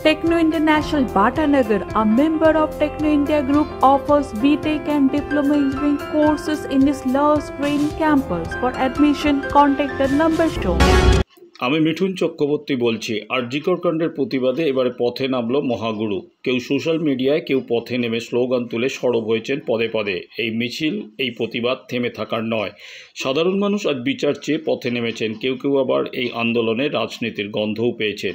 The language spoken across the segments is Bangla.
Techno International Bhatanagar, a member of Techno India Group, offers BTech and Diploma Engineering courses in its Lush Green campus. For admission, contact the number shown. আমি মিঠুন চক্রবর্তী বলছি। আরজিকর কাণ্ডের প্রতিবাদে এবারে পথে নামলো মহাগুরু। কেউ সোশ্যাল মিডিয়ায়, কেউ পথে নেমে স্লোগান তুলে সরব হয়েছেন পদে পদে। এই মিছিল, এই প্রতিবাদ থেমে থাকার নয়। সাধারণ মানুষ আজ বিচার চেয়ে পথে নেমেছেন। কেউ কেউ আবার এই আন্দোলনে রাজনীতির গন্ধও পেয়েছেন।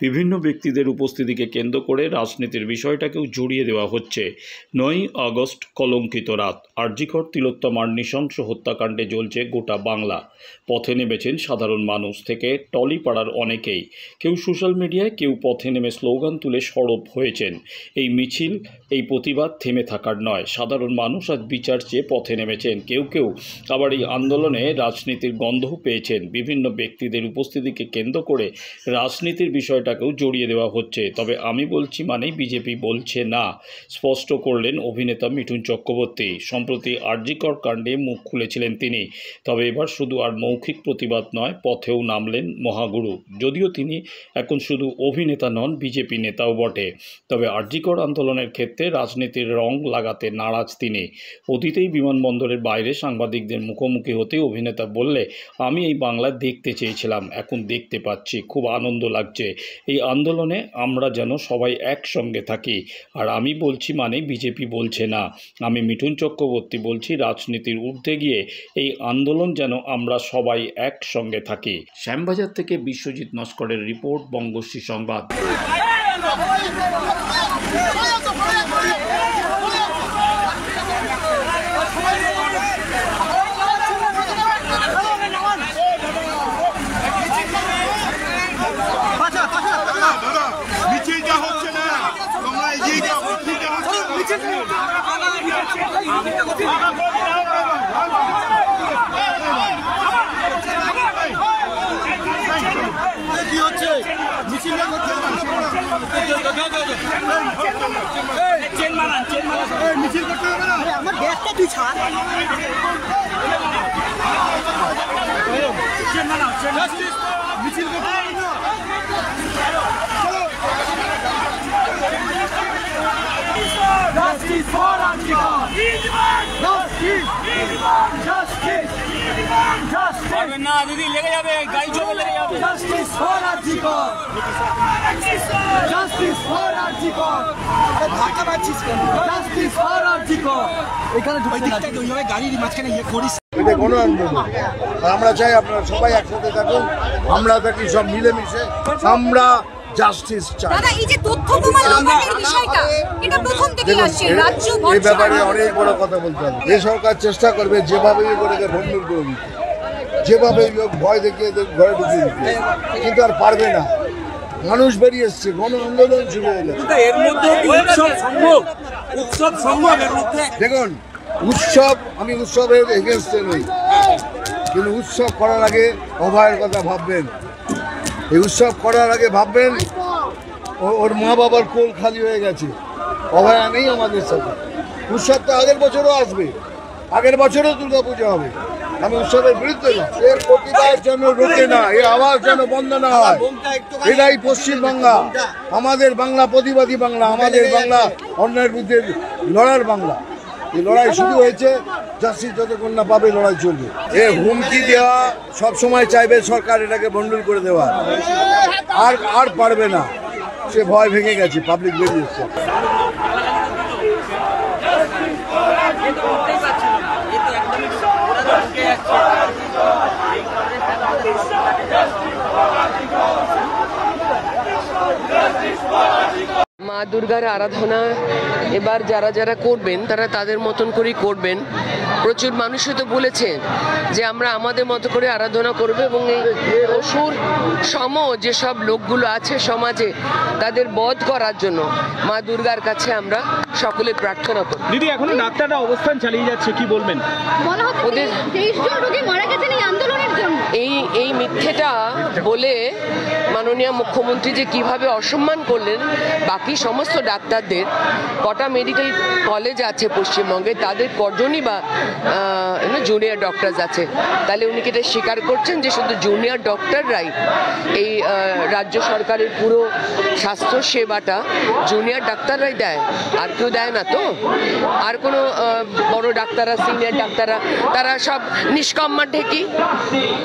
বিভিন্ন ব্যক্তিদের উপস্থিতিকে কেন্দ্র করে রাজনীতির বিষয়টাকেও জড়িয়ে দেওয়া হচ্ছে। 9ই আগস্ট কলঙ্কিত রাত। আরজিকর তিলোত্তমার নৃশংস হত্যাকাণ্ডে জ্বলছে গোটা বাংলা। পথে নেমেছেন সাধারণ মানুষ থেকে টলিপাড়ার অনেকেই। কেউ সোশ্যাল মিডিয়ায়, কেউ পথে নেমে স্লোগান তুলে সরব হয়েছেন। এই মিছিল, এই প্রতিবাদ থেমে থাকার নয়। সাধারণ মানুষ আজ বিচার চেয়ে পথে নেমেছেন। কেউ কেউ আবার এই আন্দোলনে রাজনীতির গন্ধও পেয়েছেন। বিভিন্ন ব্যক্তিদের উপস্থিতিকে কেন্দ্র করে রাজনীতির বিষয়টাকেও জড়িয়ে দেওয়া হচ্ছে। তবে আমি বলছি মানেই বিজেপি বলছে না, স্পষ্ট করলেন অভিনেতা মিঠুন চক্রবর্তী। সম্প্রতি আরজিকর কাণ্ডে মুখ খুলেছিলেন তিনি। তবে এবার শুধু আর মৌখিক প্রতিবাদ নয়, পথেও নামলেন মহাগুরু। যদিও তিনি এখন শুধু অভিনেতা নন, বিজেপি নেতাও বটে। তবে আরজিকর আন্দোলনের ক্ষেত্রে রাজনীতির রং লাগাতে নারাজ তিনি। অতীতেই বিমানবন্দরের বাইরে সাংবাদিকদের মুখোমুখি হতে অভিনেতা বললে, আমি এই বাংলা দেখতে চেয়েছিলাম, এখন দেখতে পাচ্ছি, খুব আনন্দ লাগছে। এই আন্দোলনে আমরা যেন সবাই একসঙ্গে থাকি। আর আমি বলছি মানে বিজেপি বলছে না। আমি মিঠুন চক্রবর্তী বলছি, রাজনীতির ঊর্ধ্বে গিয়ে এই আন্দোলন যেন আমরা সবাই একসঙ্গে থাকি। শ্যামবাজার থেকে বিশ্বজিৎ নস্করের রিপোর্ট, বঙ্গশ্রী সংবাদ। Justice for Arjikar! Justice! Justice! Justice! না দিদি লেগে যাবে, গাড়ি চলে লেগে যাবে। Justice for Arjikar! Justice for Arjikar! ধাক্কা মারছিস কেন? Justice for Arjikar! এখানে ঢুকে দিকটা ওইভাবে গাড়ির মাঝখানে ইয়ে করিস। এটা কোনো আন্দোলন। আমরা চাই আপনারা সবাই একসাথে থাকুন, আমরা থাকি সব মিলেমিশে, আমরা জাস্টিস চাই। দাদা, এই যে তথ্য প্রমাণ লঙ্ঘনের বিষয়টা, এটা প্রথম থেকেই আসছে। রাজ্য এই ব্যাপারে অনেক বড় কথা বলতে হবে। এই সরকার চেষ্টা করবে যেভাবেই করে ভণ্ডুল করে দিতে, যেভাবেই ভয় দেখিয়ে ঘরে ঢুকিয়ে দিতে, কিন্তু আর পারবে না। মানুষ বেরিয়ে এসছে, গণ আন্দোলন শুরু হয়ে গেছে। এর মধ্যে উৎসব সম্ভব, উৎসব সম্ভব এর মধ্যে। দেখুন, উৎসব, আমি উৎসবের এগেনস্টে নই, কিন্তু উৎসব করার আগে অভয়ের কথা ভাববেন। এই উৎসব করার আগে ভাববেন ওর মা বাবার কোল খালি হয়ে গেছে, অভয়া নেই আমাদের সাথে। উৎসব তো আগের বছরও আসবে, আগের বছরও দুর্গাপূজা হবে। আমি উৎসবের বিরুদ্ধে না, এর প্রতিবাদ যেন রোকে না, এর আওয়াজ যেন বন্ধ না হয়। এটাই পশ্চিমবাংলা, আমাদের বাংলা, প্রতিবাদী বাংলা, আমাদের বাংলা, অন্যায়ের বিরুদ্ধে লড়ার বাংলা। এই লড়াই শুরু হয়েছে, জাস্টিস যতক্ষণ না পাবে লড়াই চলবে। এ হুমকি দেওয়া সবসময় চাইবে সরকার এটাকে বন্ডল করে দেওয়া, আর পারবে না। সে ভয় ভেঙে গেছে, পাবলিক বেরিয়ে এসছে। মা দুর্গার আরাধনা এবার যারা যারা করবেন তারা তাদের মতন করেই করবেন। প্রচুর মানুষই তো বলেছেন যে আমরা আমাদের মতো করে আরাধনা করব এবং এই অসুর সম যেসব লোকগুলো আছে সমাজে তাদের বধ করার জন্য মা দুর্গার কাছে আমরা সকলে প্রার্থনা করি। দিদি, এখনো ডাক্তাররা অবস্থান চালিয়ে যাচ্ছে, কি বলবেন? ওদের 23 জন রোগী মারা গেছেন এই আন্দোলনের জন্য। এই মিথ্যেটা বলে মাননীয় মুখ্যমন্ত্রী যে কিভাবে অসম্মান করলেন বাকি সমস্ত ডাক্তারদের। কটা মেডিকেল কলেজ আছে পশ্চিমবঙ্গে, তাদের কজনই বা জুনিয়র ডক্টরস আছে? তাহলে উনি কি এটা স্বীকার করছেন যে শুধু জুনিয়র ডক্টররাই এই রাজ্য সরকারের পুরো স্বাস্থ্য সেবাটা জুনিয়র ডাক্তাররাই দেয়, আর কেউ দেয় না তো? আর কোনো বড় ডাক্তাররা, সিনিয়র ডাক্তাররা, তারা সব নিষ্কম্মা ঢেকি,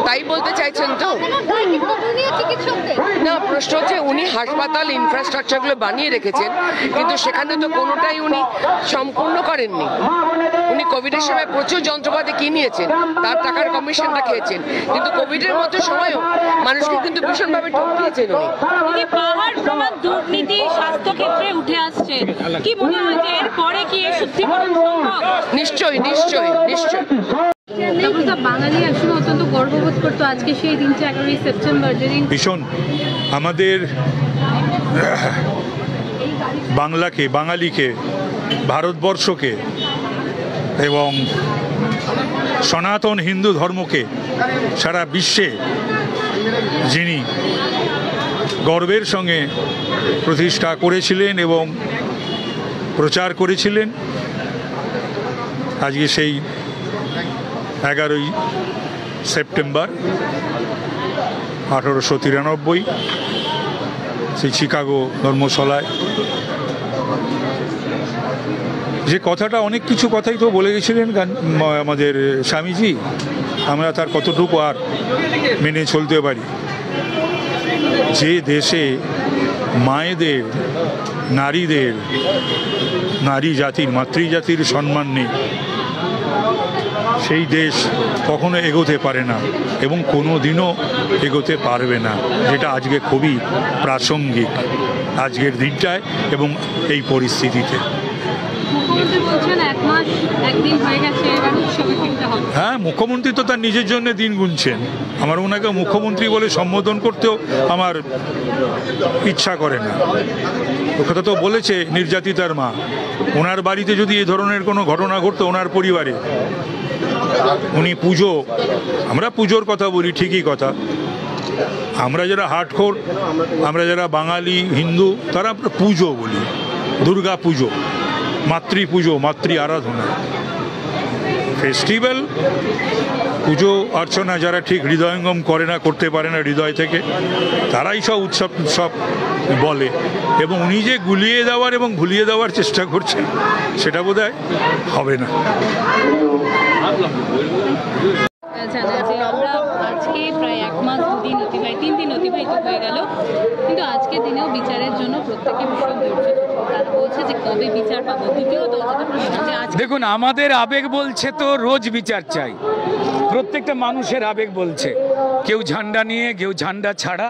তাই বলতে চাইছেন তো? না, প্রশ্ন হচ্ছে উনি হাসপাতাল ইনফ্রাস্ট্রাকচারগুলো বানিয়ে রেখেছেন, কিন্তু সেখানে তো কোনোটাই উনি সম্পূর্ণ করেননি। উনি কোভিডের সময় প্রচুর যন্ত্রপাতি কিনিয়েছেন, তার টাকার কমিশনটা খেয়েছেন, কিন্তু কোভিডের মতো সময়ও মানুষকে কিন্তু ভীষণভাবে ঠকিয়েছেন উনি। পাহাড় সমান দুর্নীতি স্বাস্থ্য ক্ষেত্রে উঠে আসছে, কি মনে হয় যে এরপরে কি এর শুদ্ধিকরণ সম্ভব? নিশ্চয়ই নিশ্চয়ই নিশ্চয়ই। বাঙালি একসময় অত্যন্ত গর্ববোধ করতো, আজকে সেই দিনটা 11ই সেপ্টেম্বর যেদিন ভীষণ আমাদের বাংলাকে, বাঙালিকে, ভারতবর্ষকে এবং সনাতন হিন্দু ধর্মকে সারা বিশ্বে যিনি গর্বের সঙ্গে প্রতিষ্ঠা করেছিলেন এবং প্রচার করেছিলেন, আজকে সেই 11ই সেপ্টেম্বর 1893 সেই চিকাগো ধর্মশালায় যে কথাটা, অনেক কিছু কথাই তো বলে গেছিলেন আমাদের স্বামীজি, আমরা তার কতটুকু আর মেনে চলতে পারি। যে দেশে মায়েদের, নারীদের, নারী জাতির, মাতৃজাতির সম্মান নেই, সেই দেশ কখনো এগোতে পারে না এবং কোনো দিনও এগোতে পারবে না, যেটা আজকে খুবই প্রাসঙ্গিক আজকের দিনটায় এবং এই পরিস্থিতিতে। হ্যাঁ, মুখ্যমন্ত্রী তো তার নিজের জন্য দিন গুনছেন। আমার ওনাকে মুখ্যমন্ত্রী বলে সম্বোধন করতেও আমার ইচ্ছা করে না। ও কথা তো বলেছে নির্যাতিতার মা, ওনার বাড়িতে যদি এই ধরনের কোনো ঘটনা ঘটতো ওনার পরিবারে, উনি পুজো, আমরা পুজোর কথা বলি ঠিকই কথা, আমরা যারা হার্ডকোর, আমরা যারা বাঙালি হিন্দু, তারা আমরা পুজো বলি, দুর্গা পুজো, মাতৃ পুজো, মাতৃ আরাধনা, ফেস্টিভ্যাল, পুজো অর্চনা যারা ঠিক হৃদয়ঙ্গম করে না, করতে পারে না হৃদয় থেকে, তারাই সব উৎসব উৎসব বলে। এবং উনি যে গুলিয়ে দেওয়ার এবং ভুলিয়ে দেওয়ার চেষ্টা করছেন, সেটা বোধহয় হবে না। জানা যে আমরা আজকে প্রায় 1 মাস 2 দিন অতিবাহিত, 3 দিন অতিবাহিত হয়ে গেল, কিন্তু আজকের দিনেও বিচারের জন্য প্রত্যেকে ভীষণ ধৈর্য, তারা বলছে যে কবে বিচার পাবো। দ্বিতীয়ত দেখুন, আমাদের আবেগ বলছে তো রোজ বিচার চাই, প্রত্যেকটা মানুষের আবেগ বলছে, কেউ ঝান্ডা নিয়ে, কেউ ঝান্ডা ছাড়া,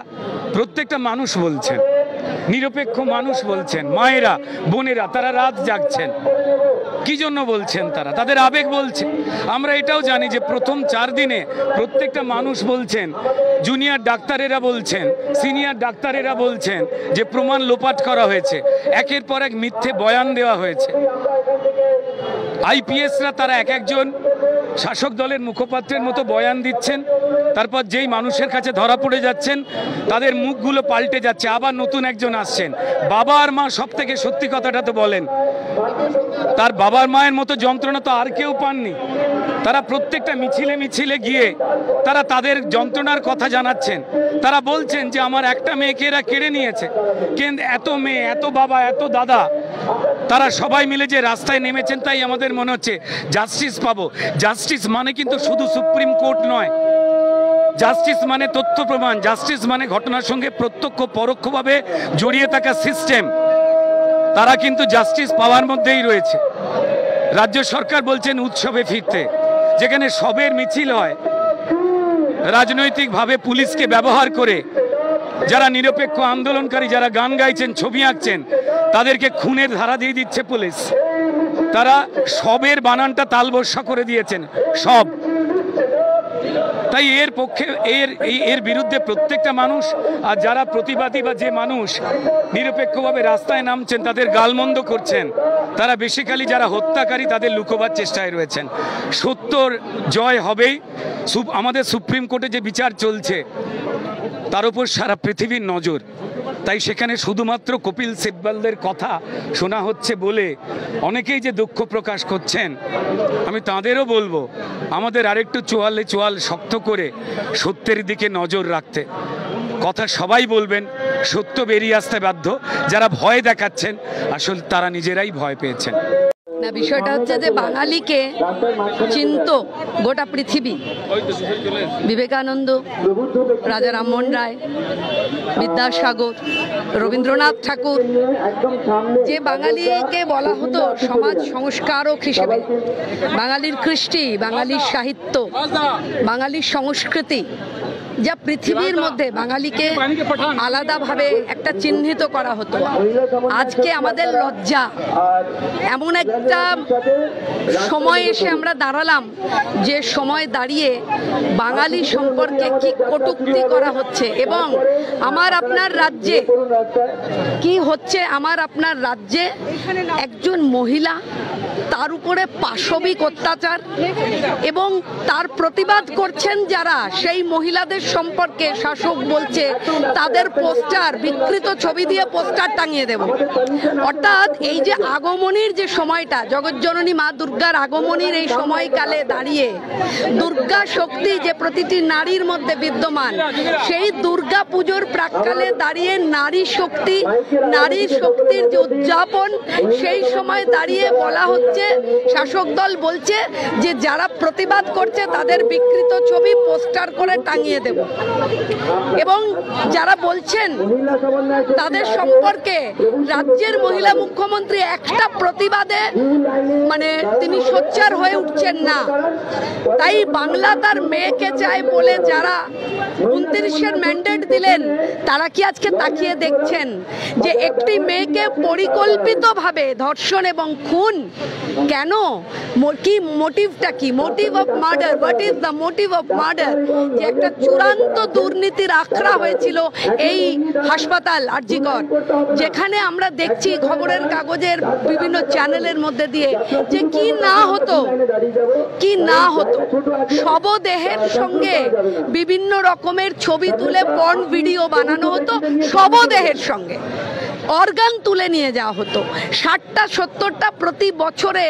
প্রত্যেকটা মানুষ বলছেন, নিরপেক্ষ মানুষ বলছেন, মায়েরা, বোনেরা, তারা রাত জাগছেন। কি জন্য বলছেন? তারা তাদের আবেগ বলছে। আমরা এটাও জানি যে প্রথম 4 দিনে প্রত্যেকটা মানুষ বলছেন, জুনিয়র ডাক্তারেরা বলছেন, সিনিয়র ডাক্তারেরা বলছেন যে প্রমাণ লোপাট করা হয়েছে, একের পর এক মিথ্যে বয়ান দেওয়া হয়েছে। আইপিএসরা তারা এক একজন শাসক দলের মুখপাত্রের মতো বয়ান দিচ্ছেন, তারপর যেই মানুষের কাছে ধরা পড়ে যাচ্ছেন তাদের মুখগুলো পাল্টে যাচ্ছে, আবার নতুন একজন আসছেন। বাবা আর মা সব থেকে সত্যি কথাটা তো বলেন, তার বাবার মায়ের মতো যন্ত্রণা তো আর কেউ পাননি। তারা প্রত্যেকটা মিছিলে মিছিলে গিয়ে তারা তাদের যন্ত্রণার কথা জানাচ্ছেন। তারা বলছেন যে আমার একটা মেয়েকে এরা কেড়ে নিয়েছে, কিন্তু এত মেয়ে, এত বাবা, এত দাদা, তারা সবাই মিলে যে রাস্তায় নেমেছেন, তাই আমাদের মনে হচ্ছে জাস্টিস পাবো। জাস্টিস মানে কিন্তু শুধু সুপ্রিম কোর্ট নয়, জাস্টিস মানে তথ্য প্রমাণ, জাস্টিস মানে ঘটনার সঙ্গে প্রত্যক্ষ পরোক্ষভাবে জড়িয়ে থাকা সিস্টেম, তারা কিন্তু জাস্টিস পাওয়ার মধ্যেই রয়েছে। রাজ্য সরকার বলছেন উৎসবে ফিরতে, যেখানে সবের মিছিল হয়, রাজনৈতিকভাবে পুলিশকে ব্যবহার করে যারা নিরপেক্ষ আন্দোলনকারী, যারা গান গাইছেন, ছবি আঁকছেন, তাদেরকে খুনের ধারা দিয়ে দিচ্ছে পুলিশ। তারা সবের বানানটা তালবস্যা করে দিয়েছেন, সব। তাই এর পক্ষে, এর বিরুদ্ধে প্রত্যেকটা মানুষ, আর যারা প্রতিবাদী বা যে মানুষ নিরপেক্ষভাবে রাস্তায় নামছেন তাদের গালমন্দ করছেন, তারা বেসিক্যালি যারা হত্যাকারী তাদের লুকোবার চেষ্টায় রয়েছেন। সত্যর জয় হবেই। আমাদের সুপ্রিম কোর্টে যে বিচার চলছে, তার উপর সারা পৃথিবীর নজর। তাই সেখানে শুধুমাত্র কপিল সিব্বলদের কথা শোনা হচ্ছে বলে অনেকেই যে দুঃখ প্রকাশ করছেন, আমি তাঁদেরও বলবো আমাদের আরেকটু চোয়ালে চোয়াল শক্ত করে সত্যের দিকে নজর রাখতে। কথা সবাই বলবেন, সত্য বেরিয়ে আসতে বাধ্য। যারা ভয় দেখাচ্ছেন আসলে তারা নিজেরাই ভয় পেয়েছেন। না, বিষয়টা হচ্ছে যে বাঙালিকে চিনত গোটা পৃথিবী। বিবেকানন্দ, রাজা রামমোহন রায়, বিদ্যাসাগর, রবীন্দ্রনাথ ঠাকুর, যে বাঙালিকে বলা হতো সমাজ সংস্কারক হিসেবে, বাঙালির কৃষ্টি, বাঙালির সাহিত্য, বাঙালির সংস্কৃতি, যা পৃথিবীর মধ্যে বাঙালিকে আলাদাভাবে একটা চিহ্নিত করা হতো। আজকে আমাদের লজ্জা, এমন একটা সময় এসে আমরা দাঁড়ালাম যে সময় দাঁড়িয়ে বাঙালি সম্পর্কে কি কটূক্তি করা হচ্ছে এবং আমার আপনার রাজ্যে কি হচ্ছে। আমার আপনার রাজ্যে একজন মহিলা, তার উপরে পাশবিক অত্যাচার এবং তার প্রতিবাদ করছেন যারা, সেই মহিলাদের সম্পর্কে শাসক বলছে তাদের পোস্টার, বিকৃত ছবি দিয়ে পোস্টার টাঙিয়ে দেব। অর্থাৎ এই যে আগমনীর যে সময়টা, জগজ্জননী মা দুর্গার আগমনীর এই সময়কালে দাঁড়িয়ে দুর্গা শক্তি যে প্রতিটি নারীর মধ্যে বিদ্যমান, সেই দুর্গা পুজোর প্রাক্কালে দাঁড়িয়ে নারী শক্তি, নারী শক্তির যে উদযাপন, সেই সময় দাঁড়িয়ে বলা হচ্ছে, শাসক দল বলছে যে যারা প্রতিবাদ করছে তাদের বিকৃত ছবি পোস্টার করে টাঙিয়ে দেব। এবং যারা বলছেন তাদের সম্পর্কে রাজ্যের মহিলা মুখ্যমন্ত্রী একটা প্রতিবাদে মানে তিনি সোচ্চার হয়ে উঠছেন না। তাই বাংলা তার মেয়েকে চায় বলে যারা 29-এর ম্যান্ডেট দিলেন, তারা কি আজকে তাকিয়ে দেখছেন যে একটি মেয়েকে পরিকল্পিতভাবে ধর্ষণ এবং খুন কেন? কি মোটিভটা কি? Motive of murder, what is the motive of murder? যে একটা চূড়ান্ত দুর্নীতির আখড়া হয়েছিল এই হাসপাতাল আরজি কর, যেখানে আমরা দেখছি খবরের কাগজের বিভিন্ন চ্যানেলের মধ্যে দিয়ে যে কি না হতো, কি না হতো। শবদেহের সঙ্গে বিভিন্ন রকমের ছবি তুলে পর্ন ভিডিও বানানো হতো, শবদেহের সঙ্গে অর্গান তুলে নিয়ে যাওয়া হতো। 60টা 70টা প্রতি বছরে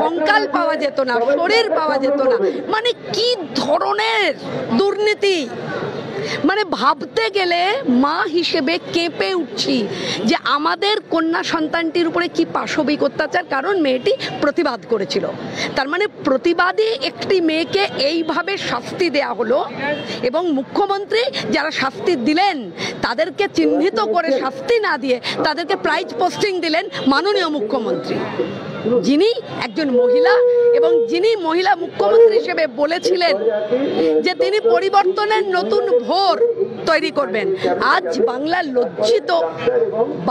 কঙ্কাল পাওয়া যেত না, শরীর পাওয়া যেত না। মানে কি ধরনের দুর্নীতি! মানে ভাবতে গেলে মা হিসেবে কেঁপে উঠছি যে আমাদের কন্যা সন্তানটির উপরে কি পাশবিক অত্যাচার, কারণ মেয়েটি প্রতিবাদ করেছিল। তার মানে প্রতিবাদী একটি মেয়েকে এইভাবে শাস্তি দেয়া হলো এবং মুখ্যমন্ত্রী যারা শাস্তি দিলেন তাদেরকে চিহ্নিত করে শাস্তি না দিয়ে তাদেরকে প্রাইজ পোস্টিং দিলেন মাননীয় মুখ্যমন্ত্রী, যিনি একজন মহিলা এবং যিনি মহিলা মুখ্যমন্ত্রী হিসেবে বলেছিলেন যে তিনি পরিবর্তনের নতুন ভোর তৈরি করবেন। আজ বাংলা লজ্জিত,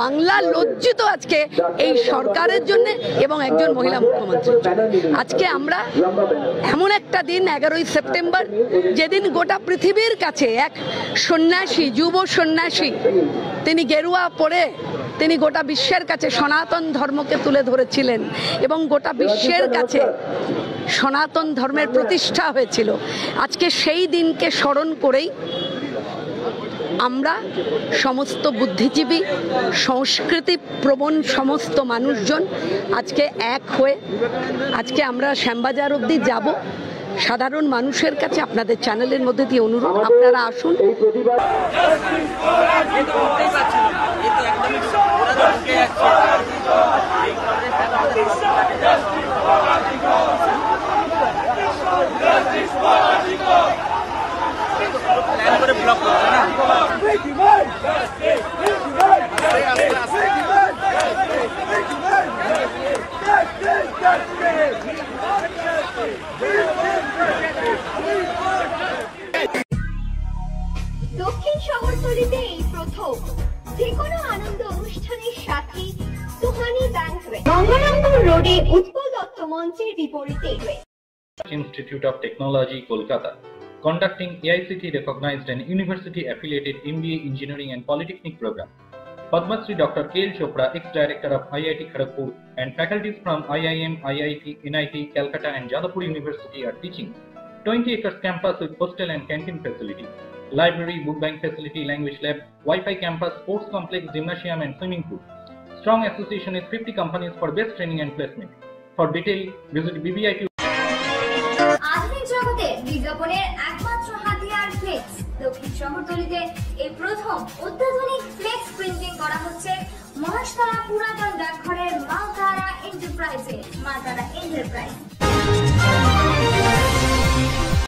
বাংলা লজ্জিত আজকে এই সরকারের জন্য এবং একজন মহিলা মুখ্যমন্ত্রীর জন্য। আজকে আমরা এমন একটা দিন 11ই সেপ্টেম্বর, যেদিন গোটা পৃথিবীর কাছে এক সন্ন্যাসী, যুব সন্ন্যাসী, তিনি গেরুয়া পরে তিনি গোটা বিশ্বের কাছে সনাতন ধর্মকে তুলে ধরেছিলেন এবং গোটা বিশ্বের কাছে সনাতন ধর্মের প্রতিষ্ঠা হয়েছিল। আজকে সেই দিনকে স্মরণ করেই আমরা সমস্ত বুদ্ধিজীবী, সংস্কৃতি প্রবণ সমস্ত মানুষজন আজকে এক হয়ে আজকে আমরা শ্যামবাজার অবধি যাব। সাধারণ মানুষের কাছে আপনাদের চ্যানেলের মধ্যে দিয়ে অনুরোধ, আপনারা আসুন। দক্ষিণ শহরতলিতে এই প্রথম যে কোনো আনন্দ অনুষ্ঠানের সাথে সুহানি ব্যাংকুয়েট, গঙ্গারামপুর রোডে উৎপল দত্ত মঞ্চের বিপরীতে Institute of Technology, Kolkata, conducting AICT recognized and university affiliated MBA Engineering and Polytechnic program. Padma Shri Dr. K.L. Chopra, ex-director of IIT Kharagpur, and faculties from IIM, IIT, NIT, Calcutta and Jadavpur University are teaching. 20 acres campus with hostel and canteen facility. library, book bank facility, language lab, Wi-Fi campus, sports complex, gymnasium and swimming pool. Strong association with 50 companies for best training and placement. For detail, visit BBIQ. আধুনিক জগতে বিজ্ঞাপনের একমাত্র হাতিয়ার ফ্লেক্স। দক্ষিণ শহরতলিতে এই প্রথম অত্যাধুনিক ফ্লেক্স প্রিন্টিং করা হচ্ছে মহাশতলা পুরাতন ডাকঘরের মা তারা এন্টারপ্রাইজে।